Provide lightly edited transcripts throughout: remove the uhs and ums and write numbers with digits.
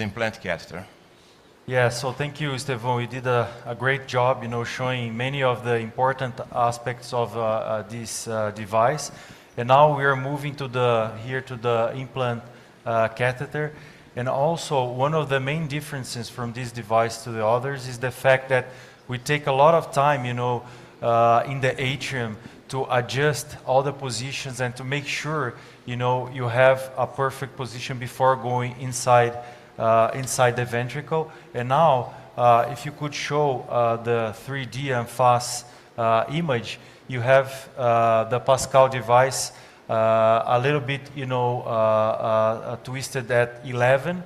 the implant catheter. Yeah, so thank you, Estevão. You did a great job, showing many of the important aspects of this device. And now we are moving to the implant catheter. And also, one of the main differences from this device to the others is the fact that we take a lot of time, in the atrium to adjust all the positions and to make sure, you have a perfect position before going inside the ventricle. And now, if you could show the 3D and fast image, you have the Pascal device a little bit, twisted at 11.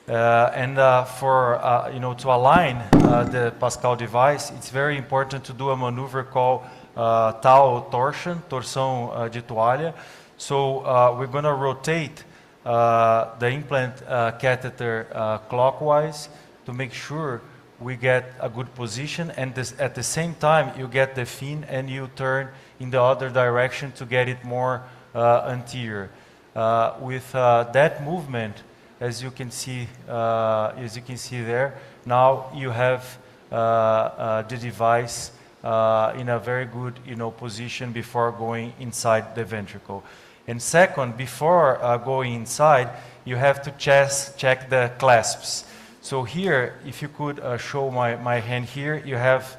And to align the Pascal device, it's very important to do a maneuver called tau torsion, torção de toalha. So we're going to rotate the implant catheter clockwise to make sure we get a good position, and at the same time you get the fin and you turn in the other direction to get it more anterior. With that movement, as you can see there, now you have the device in a very good position before going inside the ventricle. And second, before going inside, you have to check the clasps. So here, if you could show my hand here, you have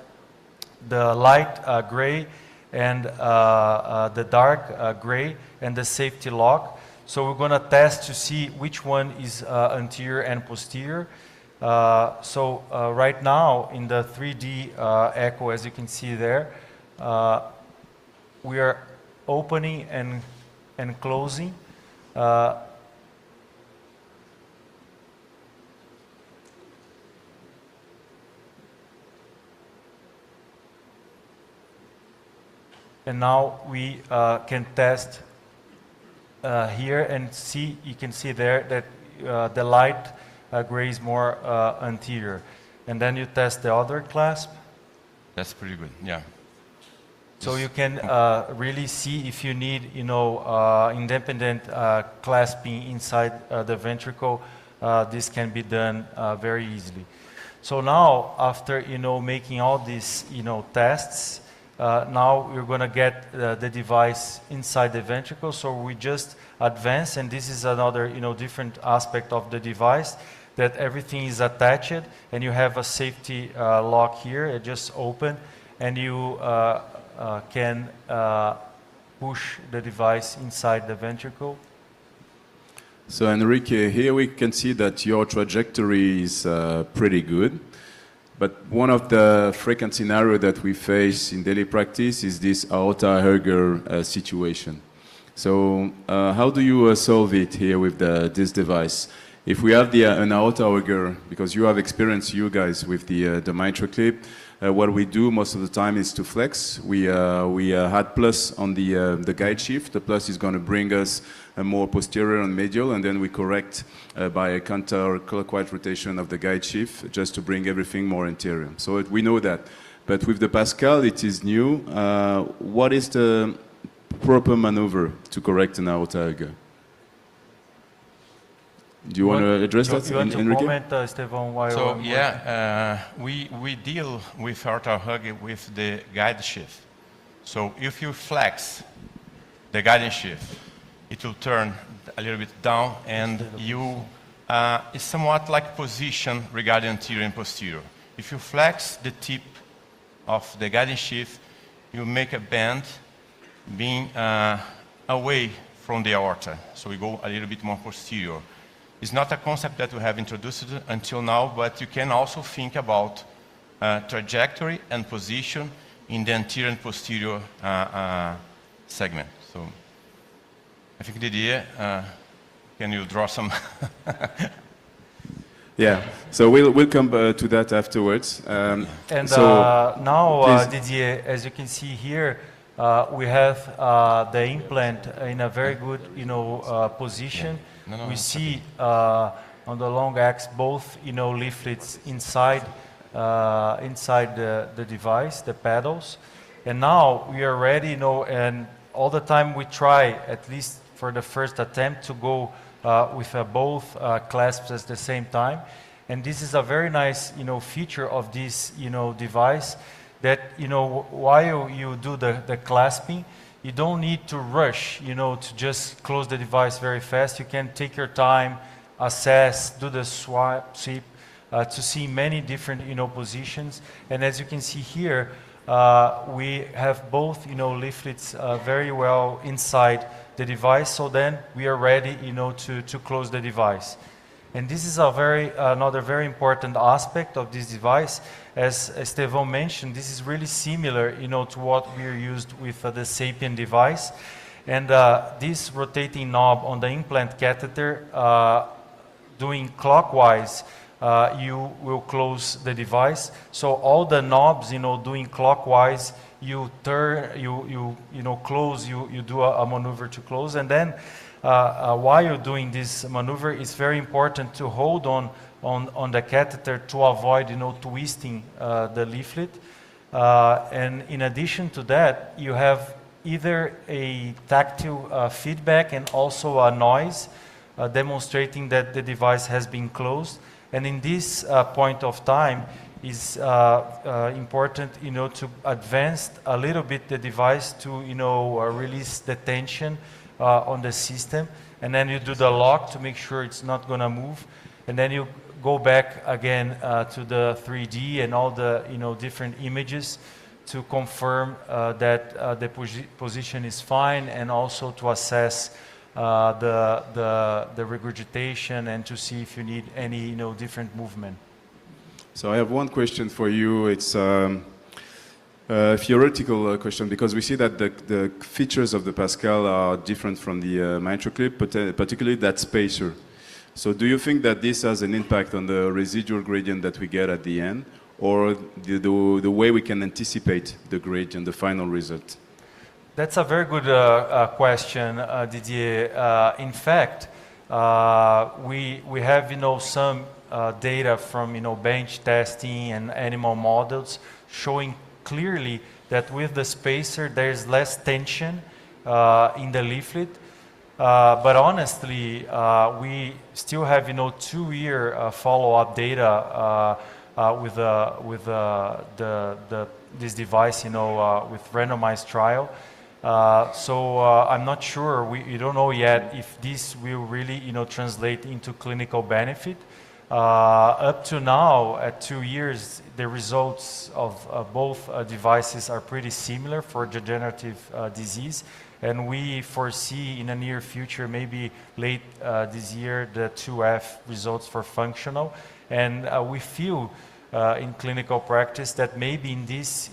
the light gray and the dark gray and the safety lock. So we're going to test to see which one is anterior and posterior. So right now, in the 3D echo, as you can see there, we are opening and closing. And now we can test here and see, you can see there that the light gray is more anterior. And then you test the other clasp. That's pretty good, yeah. So you can really see if you need, independent clasping inside the ventricle. This can be done very easily. So now, after making all these tests, now we're going to get the device inside the ventricle. So we just advance, and this is another different aspect of the device, that everything is attached, and you have a safety lock here. It just open, and you can push the device inside the ventricle. So Enrique, here we can see that your trajectory is pretty good. But one of the frequent scenarios that we face in daily practice is this aorta-erger situation. So how do you solve it here with this device? If we have an aorta-erger, because you have experience, you guys, with the mitral clip, what we do most of the time is to flex. We add plus on the guide shift. The plus is going to bring us a more posterior and medial, and then we correct by a counterclockwise rotation of the guide shift just to bring everything more anterior. So we know that. But with the Pascal, it is new. What is the proper maneuver to correct an aorta-erger? Do you want to address that, you want to Enrique? comment, Estevão, while So yeah, we deal with aorta-erger with the guide shift. So if you flex the guiding shift, it will turn a little bit down, and it's somewhat like position regarding anterior and posterior. If you flex the tip of the guiding shift, you make a bend being away from the aorta. So we go a little bit more posterior. It's not a concept that we have introduced until now, but you can also think about trajectory and position in the anterior and posterior segment. So I think Didier, can you draw some? Yeah, so we'll come to that afterwards. Now, Didier, as you can see here, we have the implant in a very good, position. Yeah. We see on the long axis both, leaflets inside the device, the pedals, and now we are ready, and all the time we try, at least for the first attempt, to go with both clasps at the same time. And this is a very nice, feature of this, device that, while you do the clasping, you don't need to rush, to just close the device very fast. You can take your time, assess, do the sweep, to see many different, positions. And as you can see here, we have both, leaflets very well inside the device. So then we are ready, to close the device. And this is another very important aspect of this device. As Estevão mentioned, this is really similar, to what we are used with the Sapien device. And this rotating knob on the implant catheter, doing clockwise, you will close the device. So all the knobs, doing clockwise, you turn, you close, you do a maneuver to close, and then while you're doing this maneuver, it's very important to hold on the catheter to avoid, twisting the leaflet. And in addition to that, you have either a tactile feedback and also a noise demonstrating that the device has been closed. And in this point of time, is important, to advance a little bit the device to, release the tension on the system, and then you do the lock to make sure it's not going to move, and then you go back again to the 3D and all the different images to confirm that the position is fine, and also to assess the regurgitation and to see if you need any different movement. So I have one question for you. It's a theoretical question, because we see that the features of the Pascal are different from the MitraClip, particularly that spacer. So do you think that this has an impact on the residual gradient that we get at the end, or the way we can anticipate the gradient, the final result? That's a very good question, Didier. In fact, we have some data from bench testing and animal models showing clearly that with the spacer there's less tension in the leaflet. But honestly, we still have 2-year follow-up data with this device, with randomized trial. So I'm not sure. We don't know yet if this will really translate into clinical benefit. Up to now, at 2 years, the results of both devices are pretty similar for degenerative disease, and we foresee in the near future, maybe late this year, the 2F results for functional. And we feel in clinical practice that maybe in this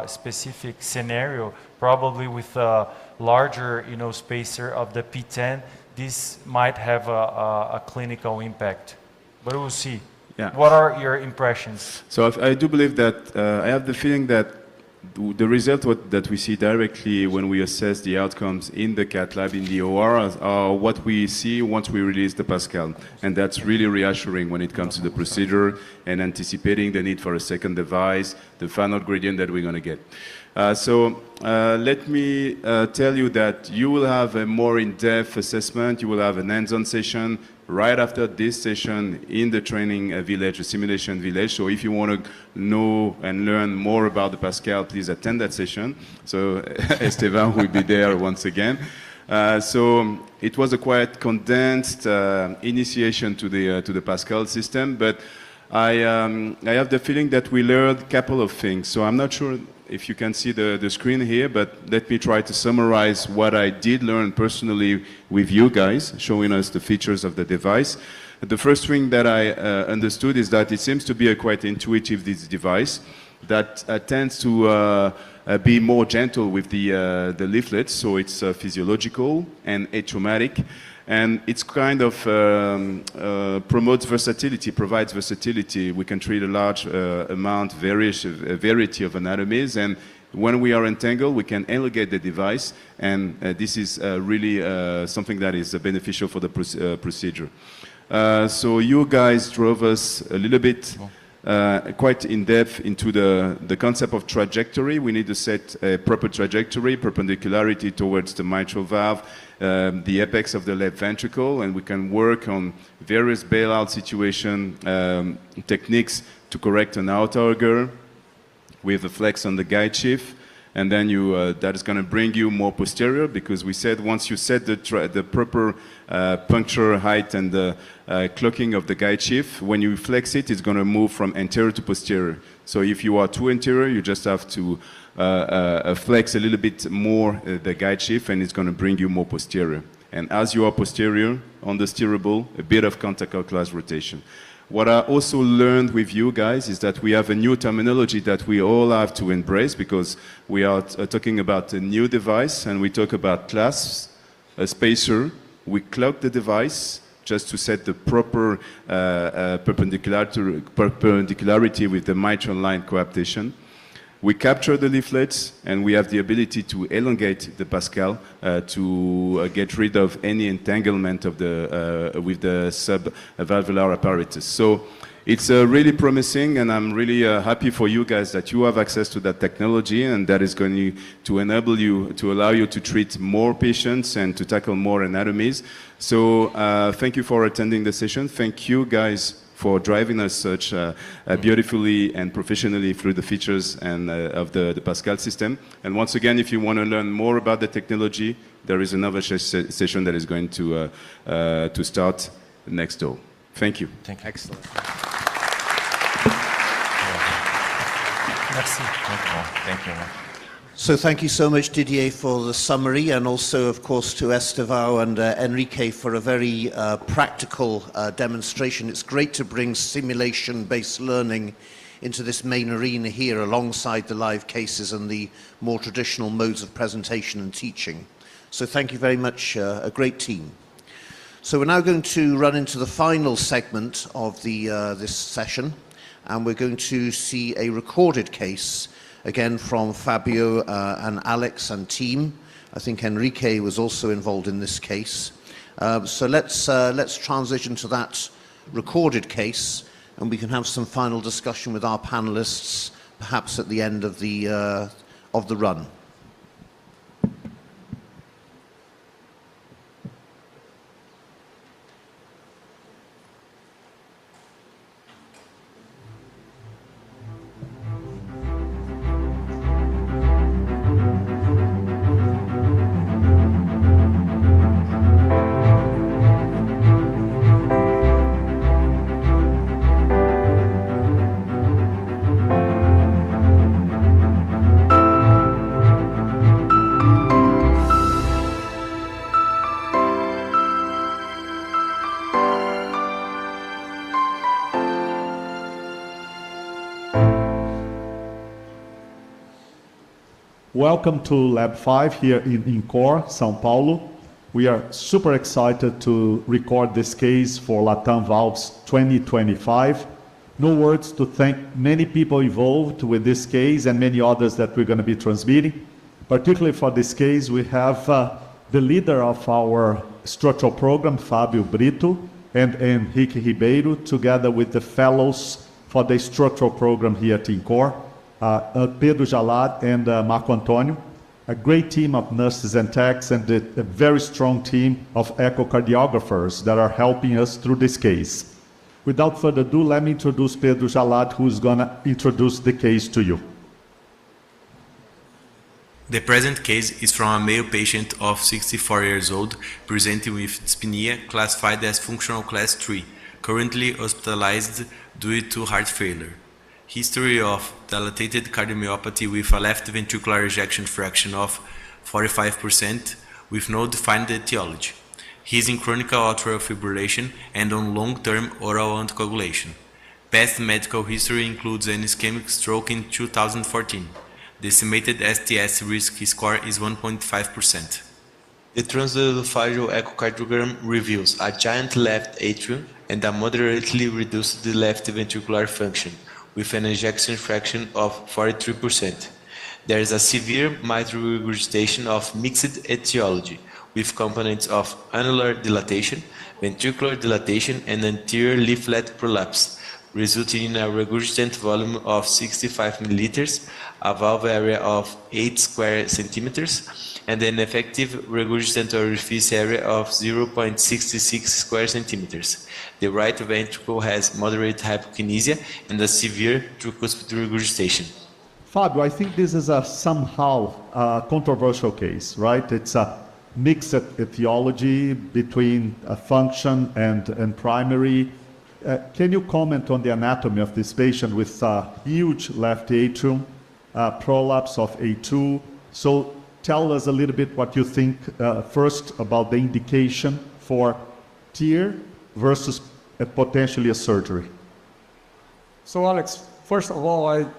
specific scenario, probably with a larger spacer of the P10, this might have a clinical impact. But we'll see. Yeah. What are your impressions? So I do believe that, I have the feeling that the result that we see directly when we assess the outcomes in the cath lab, in the OR, are what we see once we release the Pascal. And that's really reassuring when it comes to the procedure and anticipating the need for a second device, the final gradient that we're going to get. So let me tell you that you will have a more in-depth assessment. You will have an hands-on session right after this session in the training village, the simulation village. So if you want to know and learn more about the Pascal, please attend that session. So Esteban will be there once again. So it was a quite condensed initiation to the Pascal system, but I have the feeling that we learned a couple of things. So I'm not sure if you can see the screen here, but let me try to summarize what I did learn personally with you guys, showing us the features of the device. The first thing that I understood is that it seems to be a quite intuitive device that tends to be more gentle with the leaflets, so it's physiological and atraumatic. And it's kind of promotes versatility, provides versatility. We can treat a large variety of anatomies, and when we are entangled, we can elongate the device, and this is really something that is beneficial for the procedure. So you guys drove us a little bit quite in depth into the concept of trajectory. We need to set a proper trajectory, perpendicularity towards the mitral valve, the apex of the left ventricle, and we can work on various bailout situation techniques to correct an out-auger with a flex on the guide sheath. And then that is going to bring you more posterior, because we said once you set the proper puncture height and the clocking of the guide sheath, when you flex it, it's going to move from anterior to posterior. So if you are too anterior, you just have to flex a little bit more the guide sheath, and it's going to bring you more posterior. And as you are posterior on the steerable, a bit of counterclockwise rotation. What I also learned with you guys is that we have a new terminology that we all have to embrace, because we are talking about a new device, and we talk about clasps, a spacer. We clock the device just to set the proper perpendicularity with the mitral line coaptation. We capture the leaflets, and we have the ability to elongate the Pascal to get rid of any entanglement of with the subvalvular apparatus. So it's really promising, and I'm really happy for you guys that you have access to that technology, and that is going to enable you, to allow you to treat more patients and to tackle more anatomies. So thank you for attending the session. Thank you guys for driving us such beautifully and professionally through the features and of the Pascal system. And once again, if you want to learn more about the technology, there is another session that is going to start next door. Thank you. Thank you. Excellent. Merci. Thank you. So thank you so much, Didier, for the summary, and also, of course, to Estevão and Enrique for a very practical demonstration. It's great to bring simulation-based learning into this main arena here alongside the live cases and the more traditional modes of presentation and teaching. So thank you very much, a great team. So we're now going to run into the final segment of this session, and we're going to see a recorded case again from Fabio and Alex and team. I think Enrique was also involved in this case. So let's transition to that recorded case, and we can have some final discussion with our panelists, perhaps at the end of the run. Welcome to Lab 5 here in INCOR, São Paulo. We are super excited to record this case for LATAM Valves 2025. No words to thank many people involved with this case and many others that we're going to be transmitting. Particularly for this case, we have the leader of our structural program, Fábio Brito, and Henrique Ribeiro, together with the fellows for the structural program here at INCOR. Pedro Jalad and Marco Antônio, a great team of nurses and techs, and a very strong team of echocardiographers that are helping us through this case. Without further ado, let me introduce Pedro Jalad, who is going to introduce the case to you. The present case is from a male patient of 64 years old, presenting with dyspnea classified as functional class 3, currently hospitalized due to heart failure. History of dilated cardiomyopathy with a left ventricular ejection fraction of 45% with no defined etiology. He is in chronic atrial fibrillation and on long-term oral anticoagulation. Past medical history includes an ischemic stroke in 2014. The estimated STS risk score is 1.5%. The transesophageal echocardiogram reveals a giant left atrium and a moderately reduced left ventricular function, with an ejection fraction of 43%. There is a severe mitral regurgitation of mixed etiology, with components of annular dilatation, ventricular dilatation, and anterior leaflet prolapse, resulting in a regurgitant volume of 65 milliliters, a valve area of 8 square centimeters, and an effective regurgitant orifice area of 0.66 square centimeters. The right ventricle has moderate hypokinesia and a severe tricuspid regurgitation. Fabio, I think this is a somehow controversial case, right? It's a mixed etiology between function and primary. Can you comment on the anatomy of this patient with a huge left atrium, prolapse of A2? So tell us a little bit what you think first about the indication for TEER versus potentially a surgery. So Alex, first of all,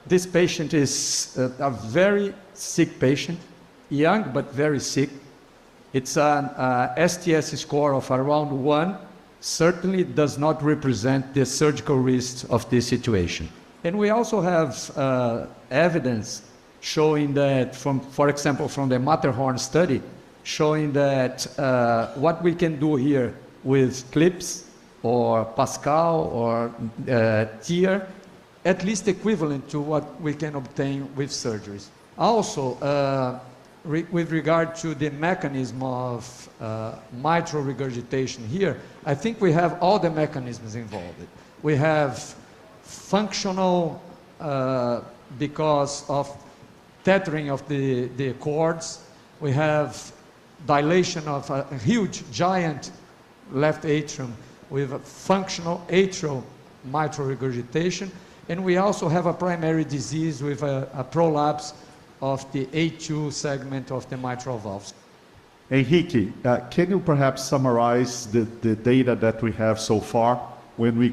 this patient is a very sick patient, young but very sick. It's an STS score of around 1, certainly does not represent the surgical risk of this situation. And we also have evidence showing that, for example, from the Matterhorn study, showing that what we can do here with clips or Pascal or TEER, at least equivalent to what we can obtain with surgeries. Also, with regard to the mechanism of mitral regurgitation here, I think we have all the mechanisms involved. We have functional because of tethering of the cords. We have dilation of a huge, giant left atrium with a functional atrial mitral regurgitation. And we also have a primary disease with a prolapse of the A2 segment of the mitral valves. Henrique, can you perhaps summarize the data that we have so far when we